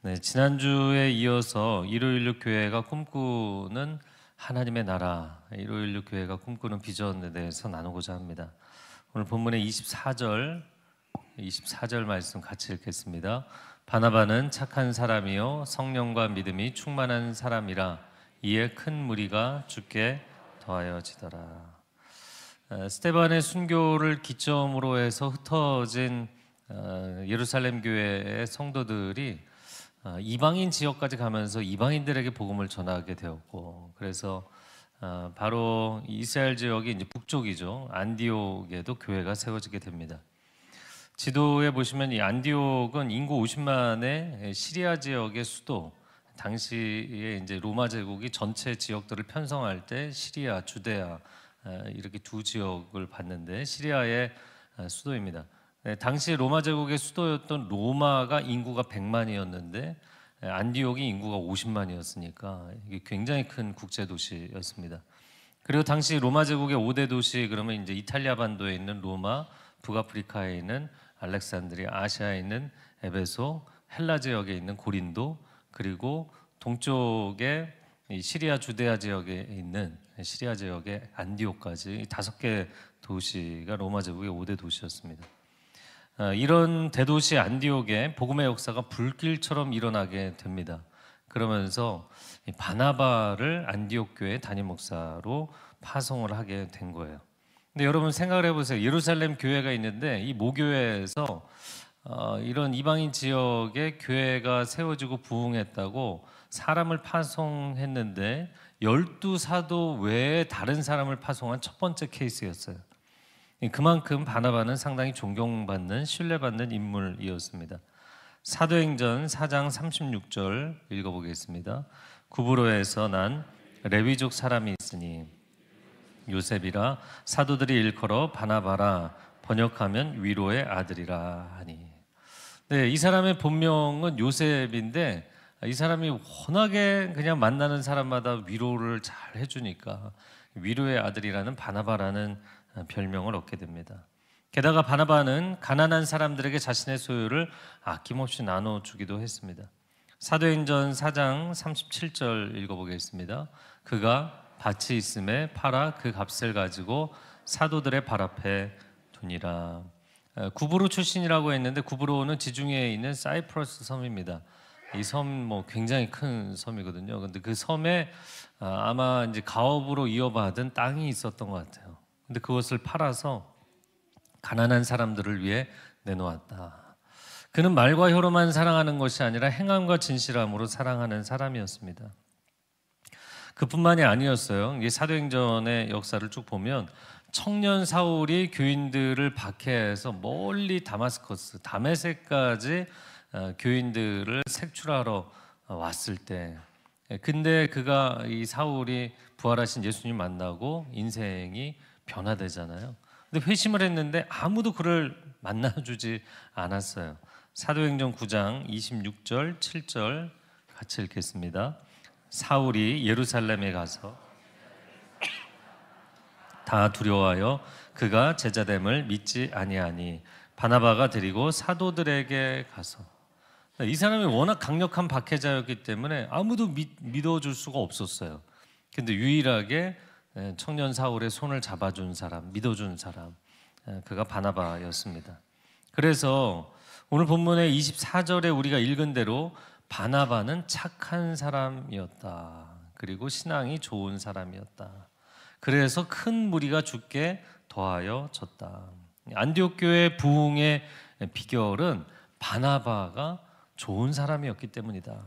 네, 지난주에 이어서 일요일로 교회가 꿈꾸는 하나님의 나라, 일요일로 교회가 꿈꾸는 비전에 대해서 나누고자 합니다. 오늘 본문의 24절 말씀 같이 읽겠습니다. 바나바는 착한 사람이요 성령과 믿음이 충만한 사람이라 이에 큰 무리가 주께 더하여지더라. 스데반의 순교를 기점으로 해서 흩어진 예루살렘 교회의 성도들이 이방인 지역까지 가면서 이방인들에게 복음을 전하게 되었고, 그래서 바로 이스라엘 지역이 이제 북쪽이죠. 안디옥에도 교회가 세워지게 됩니다. 지도에 보시면 이 안디옥은 인구 50만의 시리아 지역의 수도, 당시에 이제 로마 제국이 전체 지역들을 편성할 때 시리아, 주데아 이렇게 두 지역을 봤는데 시리아의 수도입니다. 네, 당시 로마 제국의 수도였던 로마가 인구가 100만이었는데 안디옥이 인구가 50만이었으니까 이게 굉장히 큰 국제 도시였습니다. 그리고 당시 로마 제국의 5대 도시 그러면 이제 이탈리아 반도에 있는 로마, 북아프리카에 있는 알렉산드리아, 아시아에 있는 에베소, 헬라 지역에 있는 고린도, 그리고 동쪽에 시리아 주데아 지역에 있는 시리아 지역의 안디옥까지 5개 도시가 로마 제국의 5대 도시였습니다. 이런 대도시 안디옥에 복음의 역사가 불길처럼 일어나게 됩니다. 그러면서 바나바를 안디옥 교회 담임 목사로 파송을 하게 된 거예요. 근데 여러분 생각을 해보세요. 예루살렘 교회가 있는데 이 모교회에서 이런 이방인 지역에 교회가 세워지고 부흥했다고 사람을 파송했는데 12사도 외에 다른 사람을 파송한 첫 번째 케이스였어요. 그만큼 바나바는 상당히 존경받는, 신뢰받는 인물이었습니다. 사도행전 4장 36절 읽어보겠습니다. 구브로에서 난 레위족 사람이 있으니 요셉이라 사도들이 일컬어 바나바라, 번역하면 위로의 아들이라 하니. 네, 이 사람의 본명은 요셉인데 이 사람이 워낙에 그냥 만나는 사람마다 위로를 잘 해주니까 위로의 아들이라는 바나바라는 별명을 얻게 됩니다. 게다가 바나바는 가난한 사람들에게 자신의 소유를 아낌없이 나눠주기도 했습니다. 사도행전 4장 37절 읽어보겠습니다. 그가 밭이 있음에 팔아 그 값을 가지고 사도들의 발 앞에 두니라. 구브로 출신이라고 했는데 구브로는 지중해에 있는 사이프러스 섬입니다. 이 섬 굉장히 큰 섬이거든요. 근데 그 섬에 아마 이제 가업으로 이어받은 땅이 있었던 것 같아요. 근데 그것을 팔아서 가난한 사람들을 위해 내놓았다. 그는 말과 혀로만 사랑하는 것이 아니라 행함과 진실함으로 사랑하는 사람이었습니다. 그뿐만이 아니었어요. 이 사도행전의 역사를 쭉 보면 청년 사울이 교인들을 박해해서 멀리 다마스커스, 다메섹까지 교인들을 색출하러 왔을 때, 근데 그가 이 사울이 부활하신 예수님 만나고 인생이 변화되잖아요. 근데 회심을 했는데 아무도 그를 만나주지 않았어요. 사도행전 9장 26절 7절 같이 읽겠습니다. 사울이 예루살렘에 가서 다 두려워하여 그가 제자됨을 믿지 아니하니 바나바가 데리고 사도들에게 가서. 이 사람이 워낙 강력한 박해자였기 때문에 아무도 믿어줄 수가 없었어요. 근데 유일하게 청년 사울의 손을 잡아준 사람, 믿어준 사람, 그가 바나바였습니다. 그래서 오늘 본문의 24절에 우리가 읽은 대로 바나바는 착한 사람이었다. 그리고 신앙이 좋은 사람이었다. 그래서 큰 무리가 주께 더하여 졌다. 안디옥 교회 부흥의 비결은 바나바가 좋은 사람이었기 때문이다.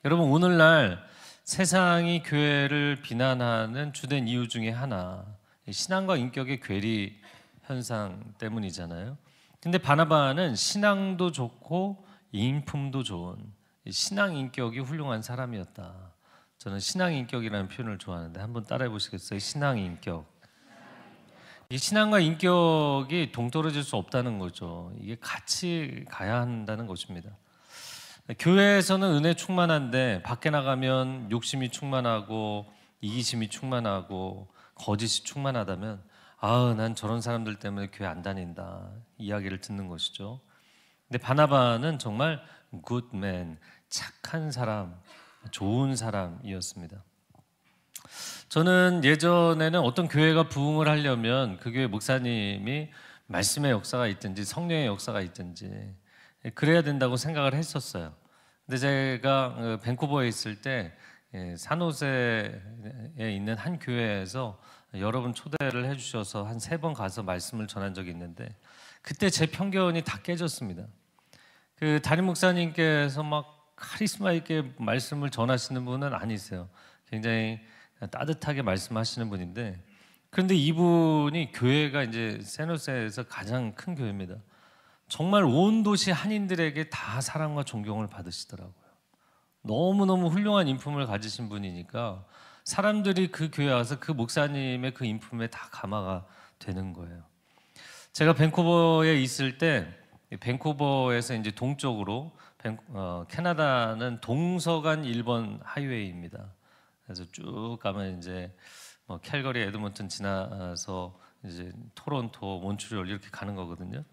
여러분, 오늘날 세상이 교회를 비난하는 주된 이유 중에 하나, 신앙과 인격의 괴리 현상 때문이잖아요. 근데 바나바는 신앙도 좋고 인품도 좋은 신앙 인격이 훌륭한 사람이었다. 저는 신앙 인격이라는 표현을 좋아하는데 한번 따라해 보시겠어요? 신앙 인격. 이 신앙과 인격이 동떨어질 수 없다는 거죠. 이게 같이 가야 한다는 것입니다. 교회에서는 은혜 충만한데 밖에 나가면 욕심이 충만하고 이기심이 충만하고 거짓이 충만하다면 난 저런 사람들 때문에 교회 안 다닌다 이야기를 듣는 것이죠. 근데 바나바는 정말 굿맨, 착한 사람, 좋은 사람이었습니다. 저는 예전에는 어떤 교회가 부흥을 하려면 그 교회 목사님이 말씀의 역사가 있든지 성령의 역사가 있든지 그래야 된다고 생각을 했었어요. 근데 제가 밴쿠버에 있을 때 산호세에 있는 한 교회에서 여러 분 초대를 해주셔서 한 3번 가서 말씀을 전한 적이 있는데 그때 제 편견이 다 깨졌습니다. 그 담임 목사님께서 막 카리스마 있게 말씀을 전하시는 분은 아니세요. 굉장히 따뜻하게 말씀하시는 분인데, 그런데 이분이 교회가 이제 샌호세에서 가장 큰 교회입니다. 정말 온 도시 한인들에게 다 사랑과 존경을 받으시더라고요. 너무너무 훌륭한 인품을 가지신 분이니까 사람들이 그 교회 와서 그 목사님의 그 인품에 다 감화가 되는 거예요. 제가 밴쿠버에 있을 때 밴쿠버에서 이제 동쪽으로 캐나다는 동서간 1번 하이웨이입니다. 그래서 쭉 가면 이제 뭐 캘거리, 에드먼튼 지나서 이제 토론토, 몬트리올 이렇게 가는 거거든요.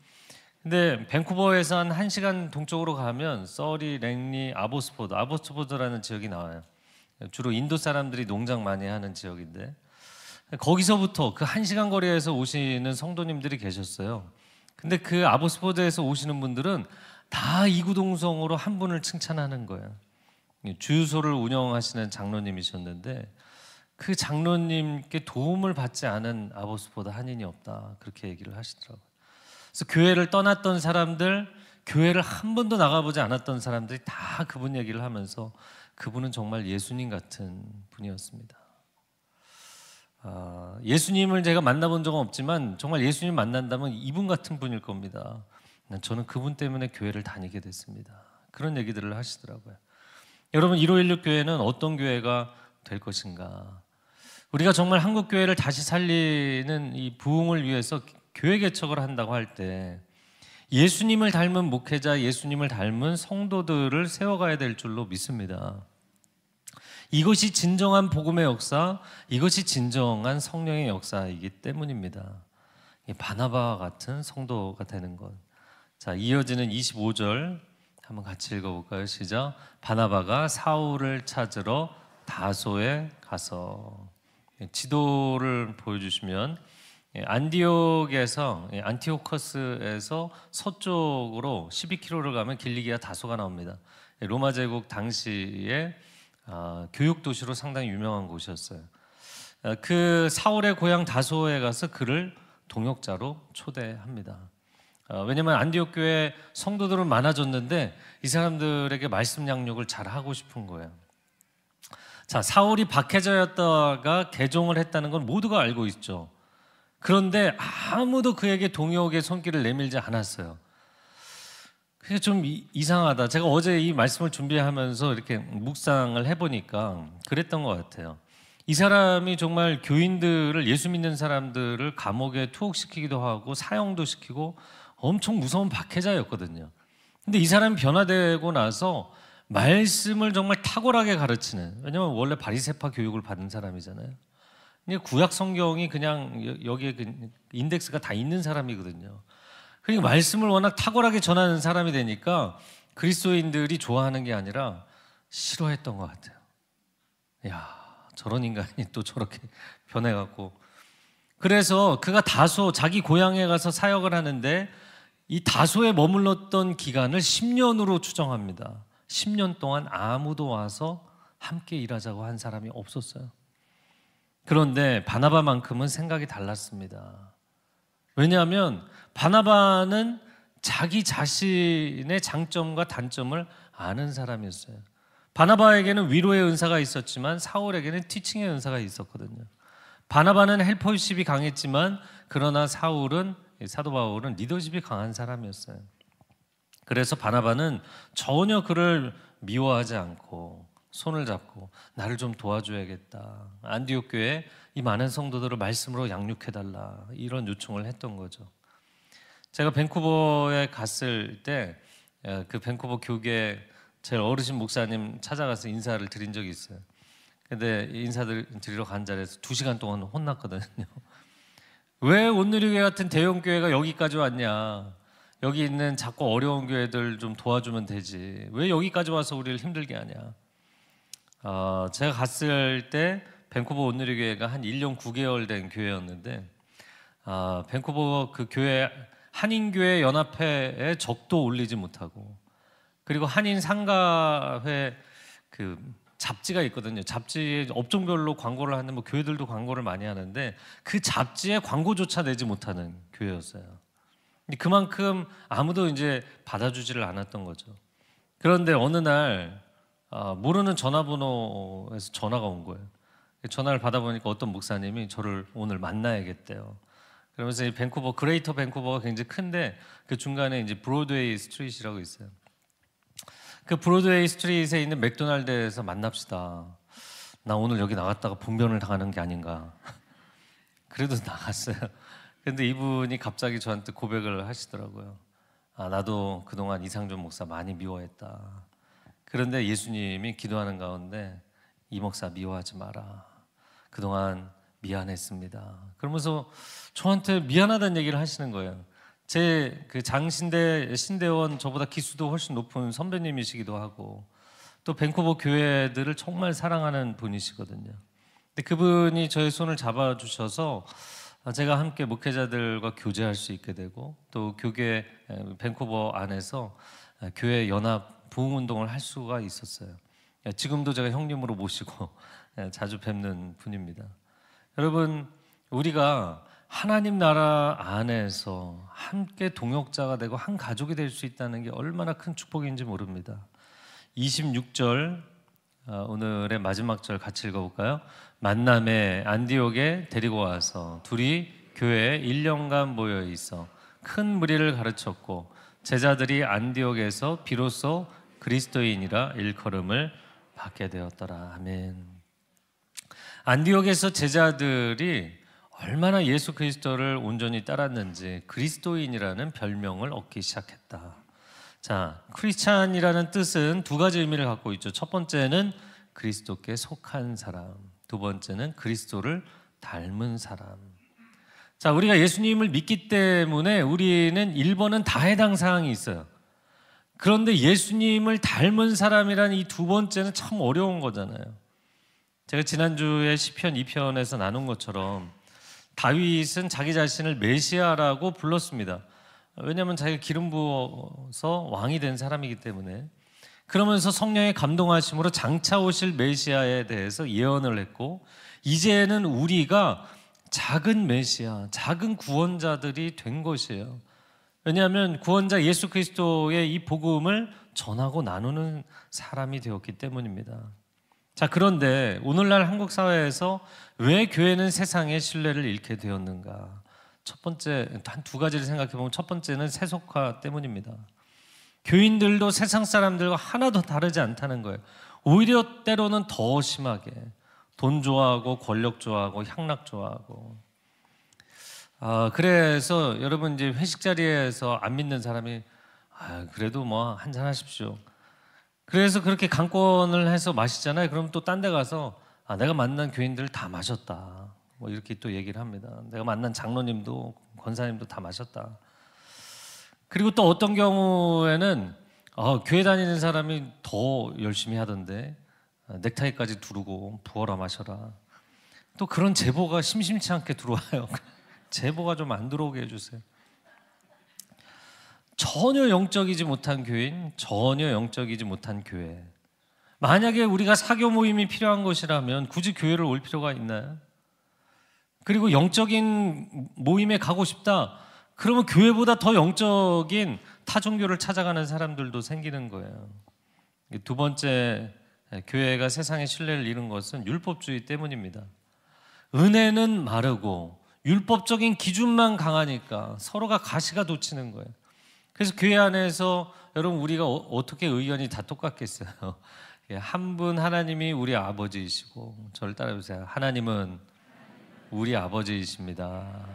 근데 밴쿠버에서 한 1시간 동쪽으로 가면 서리, 랭리, 아보스포드라는 지역이 나와요. 주로 인도 사람들이 농장 많이 하는 지역인데 거기서부터 그 1시간 거리에서 오시는 성도님들이 계셨어요. 근데 그 아보스포드에서 오시는 분들은 다 이구동성으로 한 분을 칭찬하는 거예요. 주유소를 운영하시는 장로님이셨는데 그 장로님께 도움을 받지 않은 아보스포드 한인이 없다, 그렇게 얘기를 하시더라고요. 그래서 교회를 떠났던 사람들, 교회를 한 번도 나가보지 않았던 사람들이 다 그분 얘기를 하면서 그분은 정말 예수님 같은 분이었습니다. 예수님을 제가 만나본 적은 없지만 정말 예수님 만난다면 이분 같은 분일 겁니다. 저는 그분 때문에 교회를 다니게 됐습니다. 그런 얘기들을 하시더라고요. 여러분, 1516 교회는 어떤 교회가 될 것인가? 우리가 정말 한국 교회를 다시 살리는 이 부흥을 위해서 교회 개척을 한다고 할 때 예수님을 닮은 목회자, 예수님을 닮은 성도들을 세워가야 될 줄로 믿습니다. 이것이 진정한 복음의 역사, 이것이 진정한 성령의 역사이기 때문입니다. 바나바와 같은 성도가 되는 것. 자, 이어지는 25절 한번 같이 읽어볼까요? 시작. 바나바가 사울을 찾으러 다소에 가서. 지도를 보여주시면 안티오커스에서 서쪽으로 12km를 가면 길리기아 다소가 나옵니다. 로마 제국 당시에 교육 도시로 상당히 유명한 곳이었어요. 그 사울의 고향 다소에 가서 그를 동역자로 초대합니다. 왜냐하면 안디옥 교회 성도들은 많아졌는데 이 사람들에게 말씀 양육을 잘 하고 싶은 거예요. 자, 사울이 박해자였다가 개종을 했다는 건 모두가 알고 있죠. 그런데 아무도 그에게 동역의 손길을 내밀지 않았어요. 그게 좀 이상하다. 제가 어제 이 말씀을 준비하면서 이렇게 묵상을 해보니까 그랬던 것 같아요. 이 사람이 정말 교인들을, 예수 믿는 사람들을 감옥에 투옥시키기도 하고 사형도 시키고 엄청 무서운 박해자였거든요. 근데 이 사람이 변화되고 나서 말씀을 정말 탁월하게 가르치는, 왜냐면 원래 바리새파 교육을 받은 사람이잖아요. 구약 성경이 그냥 여기에 인덱스가 다 있는 사람이거든요. 그러니까 말씀을 워낙 탁월하게 전하는 사람이 되니까 그리스도인들이 좋아하는 게 아니라 싫어했던 것 같아요. 야, 저런 인간이 또 저렇게 변해갖고. 그래서 그가 다소, 자기 고향에 가서 사역을 하는데 이 다소에 머물렀던 기간을 10년으로 추정합니다. 10년 동안 아무도 와서 함께 일하자고 한 사람이 없었어요. 그런데 바나바만큼은 생각이 달랐습니다. 왜냐하면 바나바는 자기 자신의 장점과 단점을 아는 사람이었어요. 바나바에게는 위로의 은사가 있었지만 사울에게는 티칭의 은사가 있었거든요. 바나바는 헬퍼십이 강했지만 그러나 사도 바울은 리더십이 강한 사람이었어요. 그래서 바나바는 전혀 그를 미워하지 않고 손을 잡고 나를 좀 도와줘야겠다. 안디옥 교회 이 많은 성도들을 말씀으로 양육해달라, 이런 요청을 했던 거죠. 제가 밴쿠버에 갔을 때 그 밴쿠버 교계 제일 어르신 목사님 찾아가서 인사를 드린 적이 있어요. 근데 인사드리러 간 자리에서 2시간 동안 혼났거든요. 왜 온누리교회 같은 대형 교회가 여기까지 왔냐? 여기 있는 작고 어려운 교회들 좀 도와주면 되지. 왜 여기까지 와서 우리를 힘들게 하냐. 제가 갔을 때 밴쿠버 온누리 교회가 한 1년 9개월 된 교회였는데 밴쿠버 그 교회 한인교회 연합회에 적도 올리지 못하고, 그리고 한인 상가회 그 잡지가 있거든요. 잡지에 업종별로 광고를 하는 뭐 교회들도 광고를 많이 하는데 그 잡지에 광고조차 내지 못하는 교회였어요. 그만큼 아무도 이제 받아주지를 않았던 거죠. 그런데 어느 날 모르는 전화번호에서 전화가 온 거예요. 전화를 받아보니까 어떤 목사님이 저를 오늘 만나야겠대요. 그러면서 이 밴쿠버, 그레이터 밴쿠버가 굉장히 큰데 그 중간에 이제 브로드웨이 스트리트라고 있어요. 그 브로드웨이 스트리트에 있는 맥도날드에서 만납시다. 나 오늘 여기 나갔다가 분변을 당하는 게 아닌가. 그래도 나갔어요. 근데 이분이 갑자기 저한테 고백을 하시더라고요. 나도 그동안 이상준 목사 많이 미워했다. 그런데 예수님이 기도하는 가운데 이 목사 미워하지 마라. 그동안 미안했습니다. 그러면서 저한테 미안하다는 얘기를 하시는 거예요. 제 그 장신대 신대원 저보다 기수도 훨씬 높은 선배님이시기도 하고 또 밴쿠버 교회들을 정말 사랑하는 분이시거든요. 근데 그분이 저의 손을 잡아주셔서 제가 함께 목회자들과 교제할 수 있게 되고 또 교계 밴쿠버 안에서 교회 연합 부흥 운동을 할 수가 있었어요. 지금도 제가 형님으로 모시고 자주 뵙는 분입니다. 여러분, 우리가 하나님 나라 안에서 함께 동역자가 되고 한 가족이 될 수 있다는 게 얼마나 큰 축복인지 모릅니다. 26절 오늘의 마지막 절 같이 읽어볼까요? 만남에 안디옥에 데리고 와서 둘이 교회에 1년간 모여 있어 큰 무리를 가르쳤고 제자들이 안디옥에서 비로소 그리스도인이라 일컬음을 받게 되었더라. 아멘. 안디옥에서 제자들이 얼마나 예수 그리스도를 온전히 따랐는지 그리스도인이라는 별명을 얻기 시작했다. 자, 크리스찬이라는 뜻은 두 가지 의미를 갖고 있죠. 첫 번째는 그리스도께 속한 사람, 두 번째는 그리스도를 닮은 사람. 자, 우리가 예수님을 믿기 때문에 우리는 1번은 다 해당 사항이 있어요. 그런데 예수님을 닮은 사람이란 이 두 번째는 참 어려운 거잖아요. 제가 지난주에 시편 2편에서 나눈 것처럼 다윗은 자기 자신을 메시아라고 불렀습니다. 왜냐하면 자기가 기름 부어서 왕이 된 사람이기 때문에. 그러면서 성령의 감동하심으로 장차 오실 메시아에 대해서 예언을 했고 이제는 우리가 작은 메시아, 작은 구원자들이 된 것이에요. 왜냐하면 구원자 예수 그리스도의 이 복음을 전하고 나누는 사람이 되었기 때문입니다. 자, 그런데 오늘날 한국 사회에서 왜 교회는 세상의 신뢰를 잃게 되었는가? 첫 번째, 한 두 가지를 생각해 보면 첫 번째는 세속화 때문입니다. 교인들도 세상 사람들과 하나도 다르지 않다는 거예요. 오히려 때로는 더 심하게 돈 좋아하고 권력 좋아하고 향락 좋아하고. 그래서 여러분 이제 회식 자리에서 안 믿는 사람이 그래도 뭐 한잔 하십시오. 그래서 그렇게 강권을 해서 마시잖아요. 그럼 또 딴 데 가서 내가 만난 교인들 다 마셨다. 뭐 이렇게 또 얘기를 합니다. 내가 만난 장로님도 권사님도 다 마셨다. 그리고 또 어떤 경우에는 교회 다니는 사람이 더 열심히 하던데 넥타이까지 두르고 부어라 마셔라. 또 그런 제보가 심심치 않게 들어와요. 제보가 좀 안 들어오게 해주세요. 전혀 영적이지 못한 교인, 전혀 영적이지 못한 교회. 만약에 우리가 사교 모임이 필요한 것이라면 굳이 교회를 올 필요가 있나요? 그리고 영적인 모임에 가고 싶다. 그러면 교회보다 더 영적인 타종교를 찾아가는 사람들도 생기는 거예요. 두 번째, 교회가 세상의 신뢰를 잃은 것은 율법주의 때문입니다. 은혜는 마르고 율법적인 기준만 강하니까 서로가 가시가 돋치는 거예요. 그래서 교회 안에서 여러분 우리가 어떻게 의견이 다 똑같겠어요? 한 분 하나님이 우리 아버지이시고, 저를 따라해보세요. 하나님은 우리 아버지이십니다.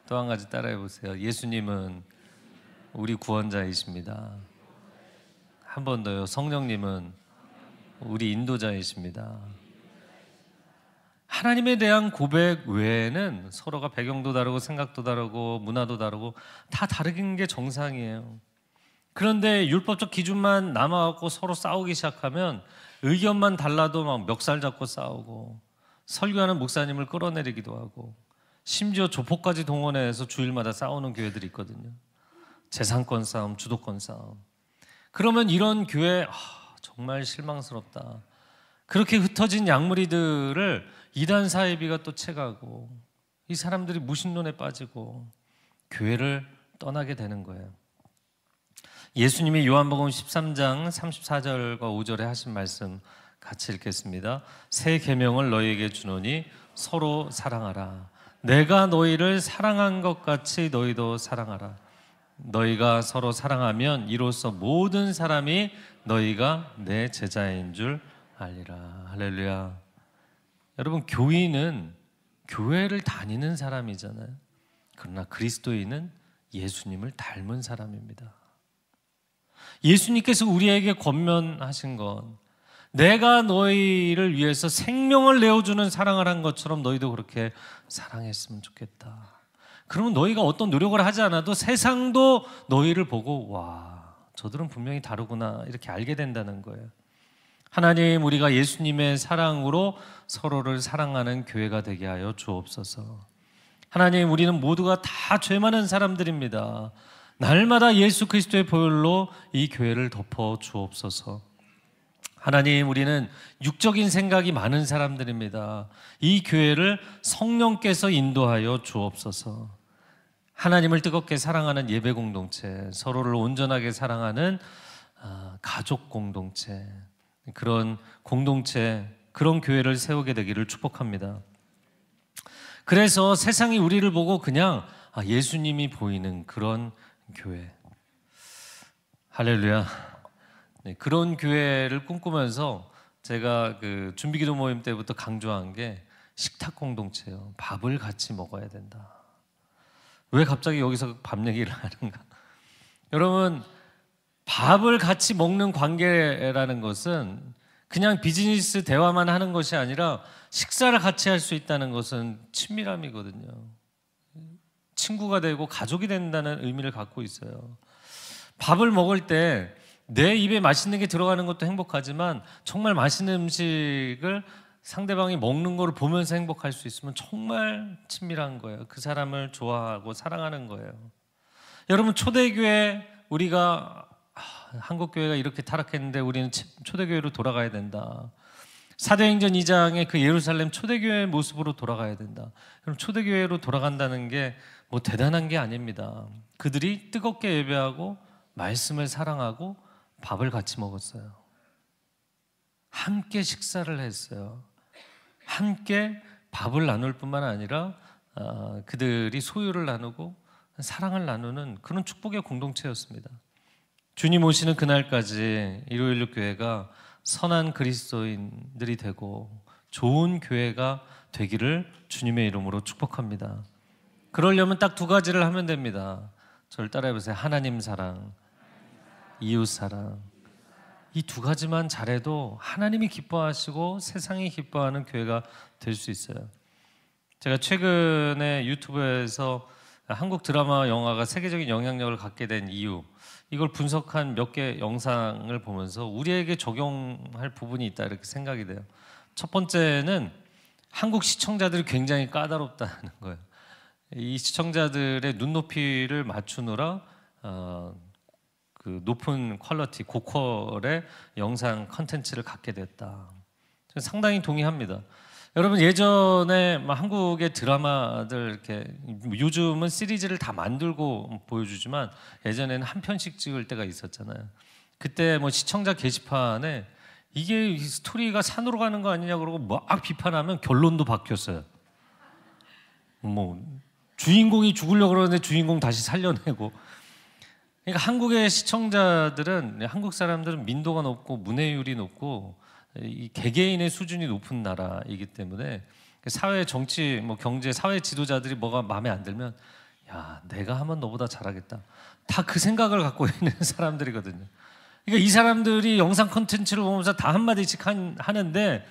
또 한 가지 따라해보세요. 예수님은 우리 구원자이십니다. 한 번 더요. 성령님은 우리 인도자이십니다. 하나님에 대한 고백 외에는 서로가 배경도 다르고 생각도 다르고 문화도 다르고 다 다른 게 정상이에요. 그런데 율법적 기준만 남아갖고 서로 싸우기 시작하면 의견만 달라도 막 멱살 잡고 싸우고 설교하는 목사님을 끌어내리기도 하고 심지어 조폭까지 동원해서 주일마다 싸우는 교회들이 있거든요. 재산권 싸움, 주도권 싸움. 그러면 이런 교회 정말 실망스럽다. 그렇게 흩어진 양무리들을 이단 사이비가 또 채가고 이 사람들이 무신론에 빠지고 교회를 떠나게 되는 거예요. 예수님이 요한복음 13장 34절과 5절에 하신 말씀 같이 읽겠습니다. 새 계명을 너희에게 주노니 서로 사랑하라. 내가 너희를 사랑한 것 같이 너희도 사랑하라. 너희가 서로 사랑하면 이로써 모든 사람이 너희가 내 제자인 줄 알리라. 할렐루야. 여러분, 교인은 교회를 다니는 사람이잖아요. 그러나 그리스도인은 예수님을 닮은 사람입니다. 예수님께서 우리에게 권면하신 건 내가 너희를 위해서 생명을 내어주는 사랑을 한 것처럼 너희도 그렇게 사랑했으면 좋겠다. 그러면 너희가 어떤 노력을 하지 않아도 세상도 너희를 보고 와, 저들은 분명히 다르구나 이렇게 알게 된다는 거예요. 하나님, 우리가 예수님의 사랑으로 서로를 사랑하는 교회가 되게 하여 주옵소서. 하나님, 우리는 모두가 다 죄 많은 사람들입니다. 날마다 예수 그리스도의 보혈로 이 교회를 덮어 주옵소서. 하나님, 우리는 육적인 생각이 많은 사람들입니다. 이 교회를 성령께서 인도하여 주옵소서. 하나님을 뜨겁게 사랑하는 예배 공동체, 서로를 온전하게 사랑하는 가족 공동체, 그런 공동체, 그런 교회를 세우게 되기를 축복합니다. 그래서 세상이 우리를 보고 그냥 예수님이 보이는 그런 교회. 할렐루야. 네, 그런 교회를 꿈꾸면서 제가 그 준비기도 모임 때부터 강조한 게 식탁 공동체예요. 밥을 같이 먹어야 된다. 왜 갑자기 여기서 밥 얘기를 하는가? 여러분, 밥을 같이 먹는 관계라는 것은 그냥 비즈니스 대화만 하는 것이 아니라 식사를 같이 할 수 있다는 것은 친밀함이거든요. 친구가 되고 가족이 된다는 의미를 갖고 있어요. 밥을 먹을 때 내 입에 맛있는 게 들어가는 것도 행복하지만 정말 맛있는 음식을 상대방이 먹는 걸 보면서 행복할 수 있으면 정말 친밀한 거예요. 그 사람을 좋아하고 사랑하는 거예요. 여러분, 초대교회, 우리가 한국교회가 이렇게 타락했는데 우리는 초대교회로 돌아가야 된다. 사도행전 2장의 그 예루살렘 초대교회의 모습으로 돌아가야 된다. 그럼 초대교회로 돌아간다는 게 뭐 대단한 게 아닙니다. 그들이 뜨겁게 예배하고 말씀을 사랑하고 밥을 같이 먹었어요. 함께 식사를 했어요. 함께 밥을 나눌 뿐만 아니라 그들이 소유를 나누고 사랑을 나누는 그런 축복의 공동체였습니다. 주님 오시는 그날까지 일요일로 교회가 선한 그리스도인들이 되고 좋은 교회가 되기를 주님의 이름으로 축복합니다. 그러려면 딱 두 가지를 하면 됩니다. 저를 따라해보세요. 하나님 사랑, 이웃 사랑. 이 두 가지만 잘해도 하나님이 기뻐하시고 세상이 기뻐하는 교회가 될 수 있어요. 제가 최근에 유튜브에서 한국 드라마 영화가 세계적인 영향력을 갖게 된 이유, 이걸 분석한 몇 개 영상을 보면서 우리에게 적용할 부분이 있다 이렇게 생각이 돼요. 첫 번째는 한국 시청자들이 굉장히 까다롭다는 거예요. 이 시청자들의 눈높이를 맞추느라 그 높은 퀄리티, 고퀄의 영상 컨텐츠를 갖게 됐다. 저는 상당히 동의합니다. 여러분, 예전에 한국의 드라마들 이렇게 요즘은 시리즈를 다 만들고 보여주지만 예전에는 한 편씩 찍을 때가 있었잖아요. 그때 뭐 시청자 게시판에 이게 스토리가 산으로 가는 거 아니냐 그러고 막 비판하면 결론도 바뀌었어요. 뭐 주인공이 죽으려고 그러는데 주인공 다시 살려내고. 그러니까 한국의 시청자들은, 한국 사람들은 민도가 높고 문해율이 높고 이 개개인의 수준이 높은 나라이기 때문에 사회, 정치, 뭐 경제, 사회 지도자들이 뭐가 마음에 안 들면 야, 내가 하면 너보다 잘하겠다. 다 그 생각을 갖고 있는 사람들이거든요. 그러니까 이 사람들이 영상 콘텐츠를 보면서 다 한마디씩 하는데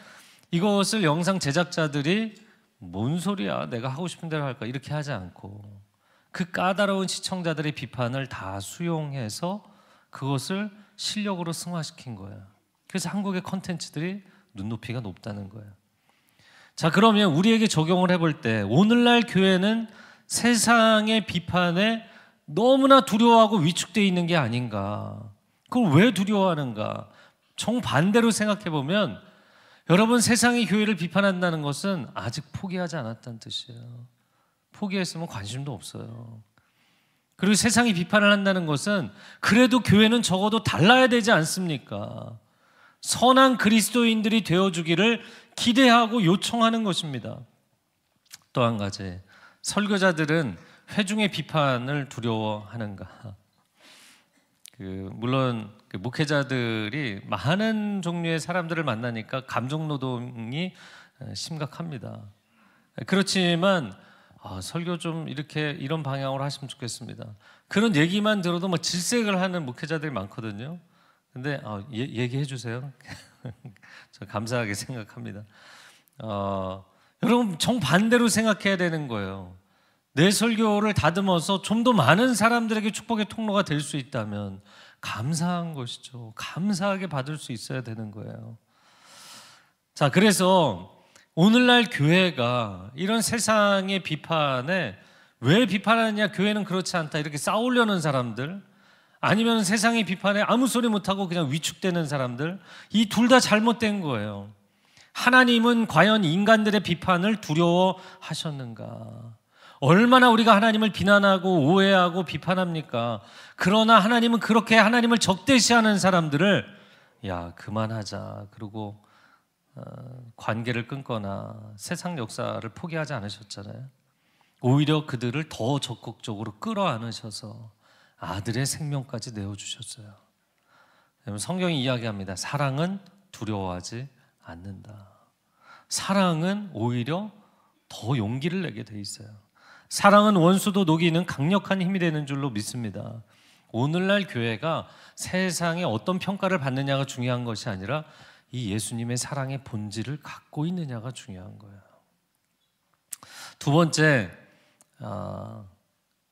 이것을 영상 제작자들이 뭔 소리야, 내가 하고 싶은 대로 할까, 이렇게 하지 않고 그 까다로운 시청자들의 비판을 다 수용해서 그것을 실력으로 승화시킨 거예요. 그래서 한국의 컨텐츠들이 눈높이가 높다는 거예요. 자, 그러면 우리에게 적용을 해볼 때 오늘날 교회는 세상의 비판에 너무나 두려워하고 위축되어 있는 게 아닌가. 그걸 왜 두려워하는가? 정반대로 생각해 보면 여러분, 세상이 교회를 비판한다는 것은 아직 포기하지 않았다는 뜻이에요. 포기했으면 관심도 없어요. 그리고 세상이 비판을 한다는 것은 그래도 교회는 적어도 달라야 되지 않습니까? 선한 그리스도인들이 되어주기를 기대하고 요청하는 것입니다. 또 한 가지, 설교자들은 회중의 비판을 두려워하는가? 물론 목회자들이 많은 종류의 사람들을 만나니까 감정 노동이 심각합니다. 그렇지만 설교 좀 이런 방향으로 하시면 좋겠습니다. 그런 얘기만 들어도 뭐 질색을 하는 목회자들이 많거든요. 근데 얘기해 주세요. 저 감사하게 생각합니다. 여러분, 정반대로 생각해야 되는 거예요. 내 설교를 다듬어서 좀 더 많은 사람들에게 축복의 통로가 될 수 있다면 감사한 것이죠. 감사하게 받을 수 있어야 되는 거예요. 자, 그래서 오늘날 교회가 이런 세상의 비판에 왜 비판하느냐, 교회는 그렇지 않다, 이렇게 싸우려는 사람들, 아니면 세상의 비판에 아무 소리 못하고 그냥 위축되는 사람들, 이 둘 다 잘못된 거예요. 하나님은 과연 인간들의 비판을 두려워하셨는가? 얼마나 우리가 하나님을 비난하고 오해하고 비판합니까? 그러나 하나님은 그렇게 하나님을 적대시하는 사람들을 그만하자, 그리고 관계를 끊거나 세상 역사를 포기하지 않으셨잖아요. 오히려 그들을 더 적극적으로 끌어안으셔서 아들의 생명까지 내어주셨어요. 성경이 이야기합니다. 사랑은 두려워하지 않는다. 사랑은 오히려 더 용기를 내게 돼 있어요. 사랑은 원수도 녹이는 강력한 힘이 되는 줄로 믿습니다. 오늘날 교회가 세상에 어떤 평가를 받느냐가 중요한 것이 아니라 이 예수님의 사랑의 본질을 갖고 있느냐가 중요한 거예요. 두 번째,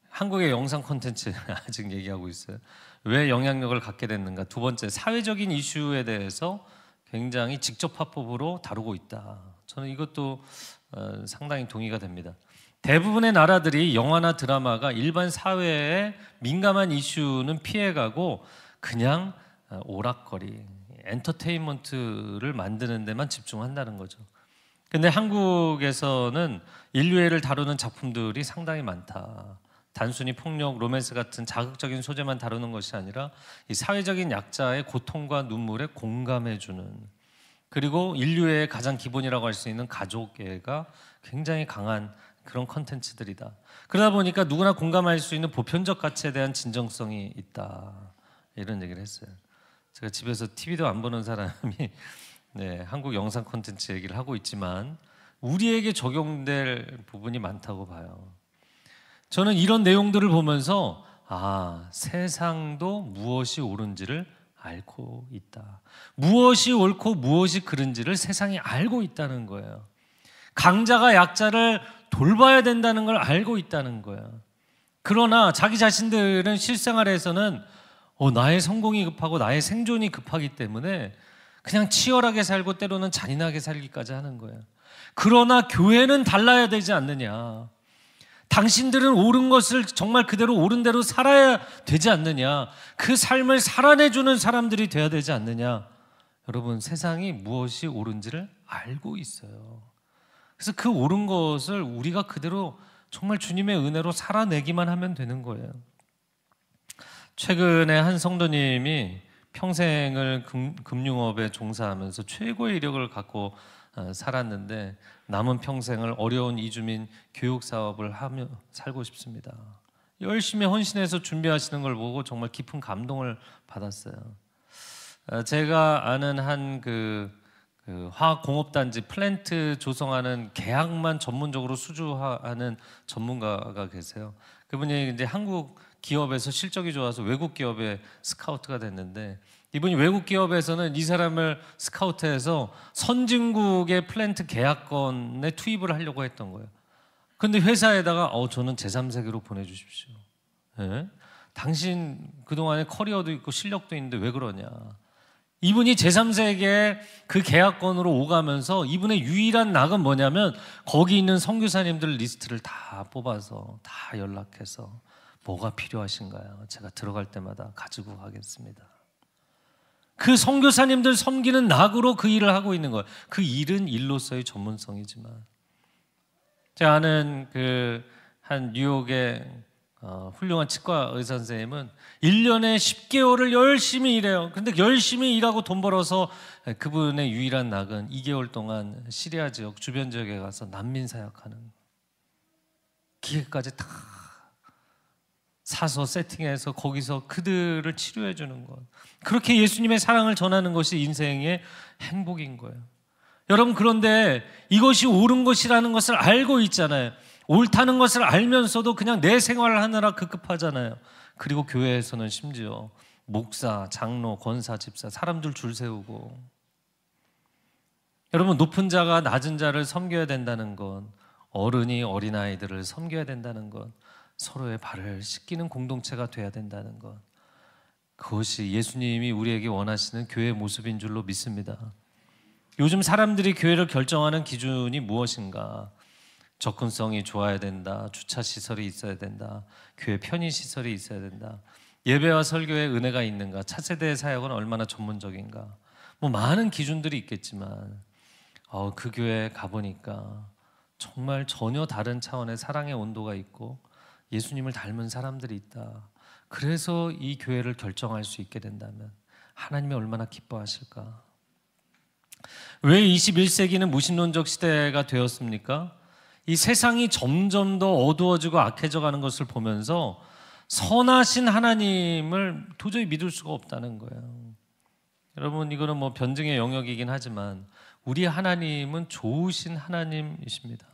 한국의 영상 콘텐츠 아직 얘기하고 있어요. 왜 영향력을 갖게 됐는가? 두 번째, 사회적인 이슈에 대해서 굉장히 직접화법으로 다루고 있다. 저는 이것도 상당히 동의가 됩니다. 대부분의 나라들이 영화나 드라마가 일반 사회에 민감한 이슈는 피해가고 그냥 오락거리, 엔터테인먼트를 만드는 데만 집중한다는 거죠. 근데 한국에서는 인류애를 다루는 작품들이 상당히 많다. 단순히 폭력, 로맨스 같은 자극적인 소재만 다루는 것이 아니라 이 사회적인 약자의 고통과 눈물에 공감해주는, 그리고 인류애의 가장 기본이라고 할 수 있는 가족애가 굉장히 강한 그런 컨텐츠들이다. 그러다 보니까 누구나 공감할 수 있는 보편적 가치에 대한 진정성이 있다, 이런 얘기를 했어요. 제가 집에서 TV도 안 보는 사람이 한국 영상 콘텐츠 얘기를 하고 있지만 우리에게 적용될 부분이 많다고 봐요. 저는 이런 내용들을 보면서 세상도 무엇이 옳은지를 알고 있다. 무엇이 옳고 무엇이 그른지를 세상이 알고 있다는 거예요. 강자가 약자를 돌봐야 된다는 걸 알고 있다는 거예요. 그러나 자기 자신들은 실생활에서는 나의 성공이 급하고 나의 생존이 급하기 때문에 그냥 치열하게 살고 때로는 잔인하게 살기까지 하는 거예요. 그러나 교회는 달라야 되지 않느냐? 당신들은 옳은 것을 정말 그대로 옳은 대로 살아야 되지 않느냐? 그 삶을 살아내주는 사람들이 돼야 되지 않느냐? 여러분, 세상이 무엇이 옳은지를 알고 있어요. 그래서 그 옳은 것을 우리가 그대로 정말 주님의 은혜로 살아내기만 하면 되는 거예요. 최근에 한 성도님이 평생을 금융업에 종사하면서 최고의 이력을 갖고 살았는데 남은 평생을 어려운 이주민 교육 사업을 하며 살고 싶습니다. 열심히 헌신해서 준비하시는 걸 보고 정말 깊은 감동을 받았어요. 제가 아는 한 화학공업단지 플랜트 조성하는 계약만 전문적으로 수주하는 전문가가 계세요. 그분이 이제 한국 기업에서 실적이 좋아서 외국 기업에 스카우트가 됐는데 이분이 외국 기업에서는 이 사람을 스카우트해서 선진국의 플랜트 계약건에 투입을 하려고 했던 거예요. 근데 회사에다가 저는 제3세계로 보내주십시오. 예? 당신 그동안에 커리어도 있고 실력도 있는데 왜 그러냐. 이분이 제3세계 그 계약건으로 오가면서 이분의 유일한 낙은 뭐냐면 거기 있는 선교사님들 리스트를 다 뽑아서 다 연락해서 뭐가 필요하신가요? 제가 들어갈 때마다 가지고 가겠습니다. 그 선교사님들 섬기는 낙으로 그 일을 하고 있는 거예요. 그 일은 일로서의 전문성이지만, 제가 아는 한 뉴욕의 훌륭한 치과 의사 선생님은 1년에 10개월을 열심히 일해요. 근데 열심히 일하고 돈 벌어서 그분의 유일한 낙은 2개월 동안 시리아 지역 주변 지역에 가서 난민 사역하는, 기계까지 다 사서 세팅해서 거기서 그들을 치료해 주는 것, 그렇게 예수님의 사랑을 전하는 것이 인생의 행복인 거예요. 여러분, 그런데 이것이 옳은 것이라는 것을 알고 있잖아요. 옳다는 것을 알면서도 그냥 내 생활을 하느라 급급하잖아요. 그리고 교회에서는 심지어 목사, 장로, 권사, 집사 사람들 줄 세우고, 여러분, 높은 자가 낮은 자를 섬겨야 된다는 건, 어른이 어린아이들을 섬겨야 된다는 건, 서로의 발을 씻기는 공동체가 돼야 된다는 것, 그것이 예수님이 우리에게 원하시는 교회의 모습인 줄로 믿습니다. 요즘 사람들이 교회를 결정하는 기준이 무엇인가? 접근성이 좋아야 된다, 주차시설이 있어야 된다, 교회 편의시설이 있어야 된다, 예배와 설교에 은혜가 있는가, 차세대 사역은 얼마나 전문적인가, 뭐 많은 기준들이 있겠지만 그 교회에 가보니까 정말 전혀 다른 차원의 사랑의 온도가 있고 예수님을 닮은 사람들이 있다. 그래서 이 교회를 결정할 수 있게 된다면 하나님이 얼마나 기뻐하실까? 왜 21세기는 무신론적 시대가 되었습니까? 이 세상이 점점 더 어두워지고 악해져 가는 것을 보면서 선하신 하나님을 도저히 믿을 수가 없다는 거예요. 여러분, 이거는 뭐 변증의 영역이긴 하지만 우리 하나님은 좋으신 하나님이십니다.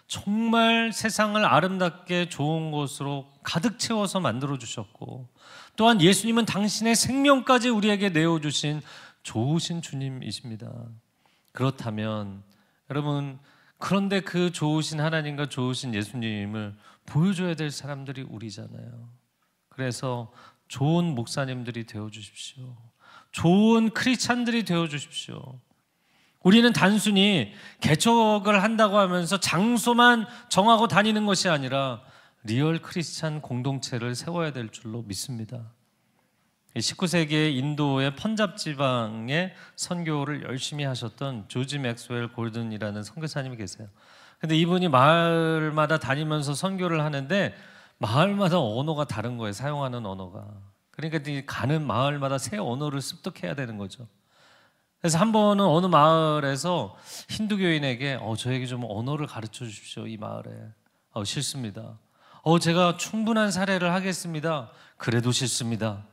정말 세상을 아름답게 좋은 곳으로 가득 채워서 만들어 주셨고, 또한 예수님은 당신의 생명까지 우리에게 내어주신 좋으신 주님이십니다. 그렇다면 여러분, 그런데 그 좋으신 하나님과 좋으신 예수님을 보여줘야 될 사람들이 우리잖아요. 그래서 좋은 목사님들이 되어주십시오. 좋은 크리스찬들이 되어주십시오. 우리는 단순히 개척을 한다고 하면서 장소만 정하고 다니는 것이 아니라 리얼 크리스찬 공동체를 세워야 될 줄로 믿습니다. 19세기에 인도의 펀잡 지방에 선교를 열심히 하셨던 조지 맥스웰 골든이라는 선교사님이 계세요. 근데 이분이 마을마다 다니면서 선교를 하는데 마을마다 언어가 다른 거예요. 사용하는 언어가. 그러니까 가는 마을마다 새 언어를 습득해야 되는 거죠. 그래서 한 번은 어느 마을에서 힌두교인에게 저에게 좀 언어를 가르쳐 주십시오. 이 마을에. 싫습니다. 제가 충분한 사례를 하겠습니다. 그래도 싫습니다.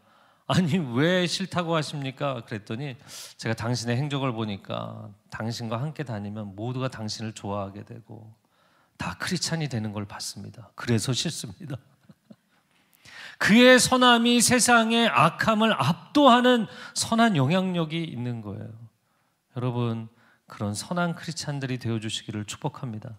아니, 왜 싫다고 하십니까? 그랬더니 제가 당신의 행적을 보니까 당신과 함께 다니면 모두가 당신을 좋아하게 되고 다 크리스찬이 되는 걸 봤습니다. 그래서 싫습니다. 그의 선함이 세상의 악함을 압도하는 선한 영향력이 있는 거예요. 여러분, 그런 선한 크리스찬들이 되어주시기를 축복합니다.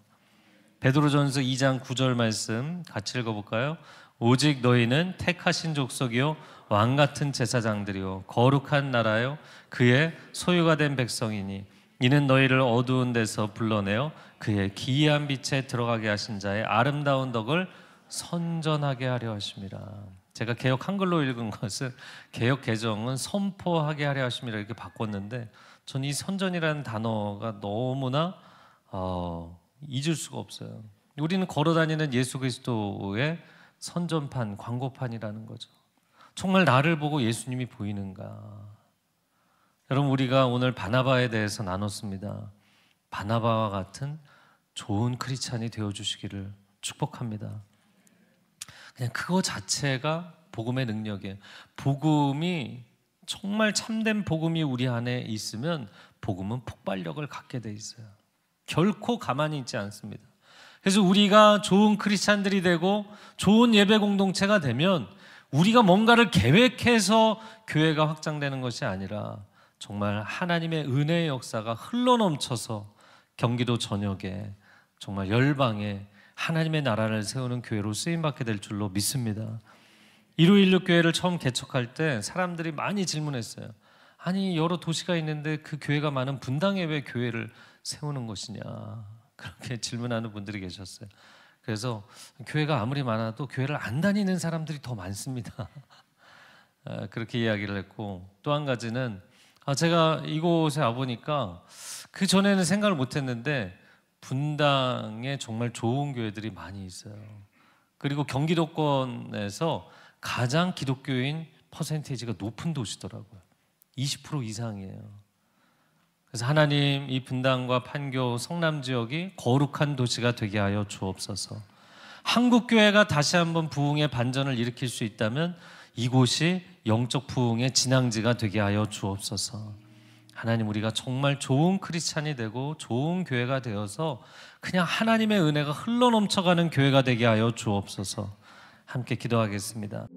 베드로전서 2장 9절 말씀 같이 읽어볼까요? 오직 너희는 택하신 족속이요 왕같은 제사장들이요 거룩한 나라요 그의 소유가 된 백성이니 이는 너희를 어두운 데서 불러내어 그의 기이한 빛에 들어가게 하신 자의 아름다운 덕을 선전하게 하려 하심이라. 제가 개역 한글로 읽은 것은 개역 개정은 선포하게 하려 하심이라 이렇게 바꿨는데, 전 이 선전이라는 단어가 너무나 잊을 수가 없어요. 우리는 걸어다니는 예수 그리스도의 선전판, 광고판이라는 거죠. 정말 나를 보고 예수님이 보이는가? 여러분, 우리가 오늘 바나바에 대해서 나눴습니다. 바나바와 같은 좋은 크리스찬이 되어주시기를 축복합니다. 그냥 그거 자체가 복음의 능력이에요. 복음이 정말 참된 복음이 우리 안에 있으면 복음은 폭발력을 갖게 돼 있어요. 결코 가만히 있지 않습니다. 그래서 우리가 좋은 크리스찬들이 되고 좋은 예배 공동체가 되면 우리가 뭔가를 계획해서 교회가 확장되는 것이 아니라 정말 하나님의 은혜의 역사가 흘러넘쳐서 경기도 전역에 정말 열방에 하나님의 나라를 세우는 교회로 쓰임받게 될 줄로 믿습니다. 1516 교회를 처음 개척할 때 사람들이 많이 질문했어요. 아니 여러 도시가 있는데 그 교회가 많은 분당에 왜 교회를 세우는 것이냐, 그렇게 질문하는 분들이 계셨어요. 그래서 교회가 아무리 많아도 교회를 안 다니는 사람들이 더 많습니다. 그렇게 이야기를 했고, 또 한 가지는 제가 이곳에 와보니까 그 전에는 생각을 못했는데 분당에 정말 좋은 교회들이 많이 있어요. 그리고 경기도권에서 가장 기독교인 퍼센테이지가 높은 도시더라고요. 20% 이상이에요. 그래서 하나님, 이 분당과 판교, 성남 지역이 거룩한 도시가 되게 하여 주옵소서. 한국 교회가 다시 한번 부흥의 반전을 일으킬 수 있다면 이곳이 영적 부흥의 진앙지가 되게 하여 주옵소서. 하나님, 우리가 정말 좋은 크리스찬이 되고 좋은 교회가 되어서 그냥 하나님의 은혜가 흘러넘쳐가는 교회가 되게 하여 주옵소서. 함께 기도하겠습니다.